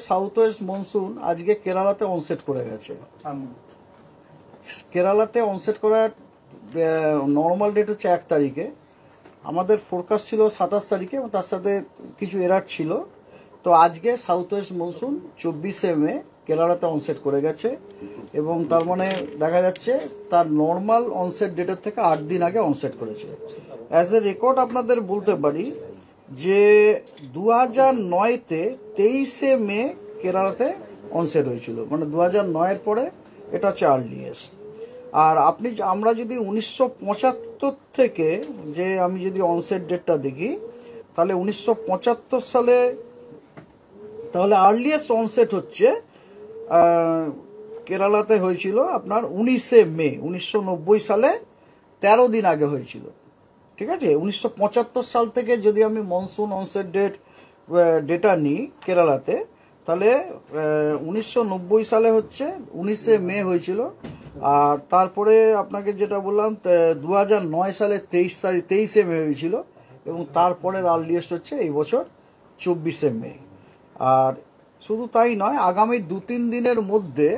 South West monsoon আজকে কেরালাতে onset করে গেছে। কেরালাতে অনসেট করার নর্মাল ডেট হচ্ছে 1 তারিখে, আমাদের ফোরকাস্ট ছিল 27 তারিখে এবং তার সাথে কিছু এরার ছিল। তো আজকে সাউথ ওয়েস্ট মনসুন 24শে মে কেরালাতে অনসেট করে গেছে এবং তার মানে দেখা যাচ্ছে তার নর্মাল অনসেট ডেটের থেকে 8 দিন আগে অনসেট করেছে। অ্যাজ এ রেকর্ড আপনাদের বলতে পারি যে 2009-তে 23শে মে কেরালাতে অনসেট হয়েছিল, মানে 2009-এর পরে এটা হচ্ছে আর্লিয়েস্ট। আর আমরা যদি 1975 থেকে যে আমি যদি অনসেট ডেটটা দেখি তাহলে 1975 সালে তাহলে আর্লিয়েস্ট অনসেট হচ্ছে কেরালাতে হয়েছিল আপনার 19শে মে 1990 সালে, 13 দিন আগে হয়েছিল। ঠিক আছে, 1975 সাল থেকে যদি আমি মনসুন অনসেট ডেটা নিই কেরালাতে, তাহলে 1990 সালে হচ্ছে 19শে মে হয়েছিল। আর তারপরে আপনাকে যেটা বললাম 2009 সালে 23শে মে হয়েছিল এবং তারপরের আর্লিয়েস্ট হচ্ছে এই বছর 24শে মে। আর শুধু তাই নয়, আগামী 2-3 দিনের মধ্যে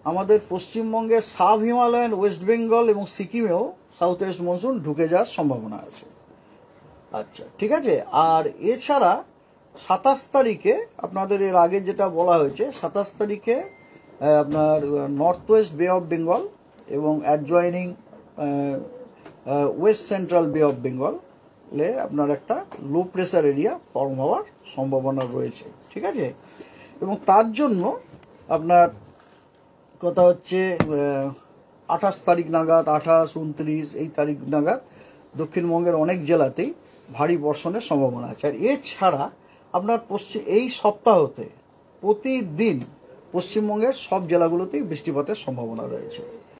আমাদের পশ্চিমবঙ্গের সাব হিমালয়ান, ওয়েস্ট বেঙ্গল এবং সিকিমেও সাউথ ওয়েস্ট মনসুন ঢুকে যাওয়ার সম্ভাবনা আছে। আচ্ছা, ঠিক আছে। আর এছাড়া 27 তারিখে আপনাদের এর আগে যেটা বলা হয়েছে, 27 তারিখে আপনার নর্থ ওয়েস্ট বে অফ বেঙ্গল এবং অ্যাডজয়নিং ওয়েস্ট সেন্ট্রাল বে অফ বেঙ্গলে আপনার একটা লো প্রেসার এরিয়া ফর্ম হওয়ার সম্ভাবনা রয়েছে। ঠিক আছে, এবং তার জন্য আপনার কথা হচ্ছে 28 তারিখ নাগাদ, 28, 29 এই তারিখ নাগাদ দক্ষিণবঙ্গের অনেক জেলাতেই ভারী বর্ষণের সম্ভাবনা আছে। আর এছাড়া আপনার এই সপ্তাহতে প্রতিদিন পশ্চিমবঙ্গের সব জেলাগুলোতেই বৃষ্টিপাতের সম্ভাবনা রয়েছে।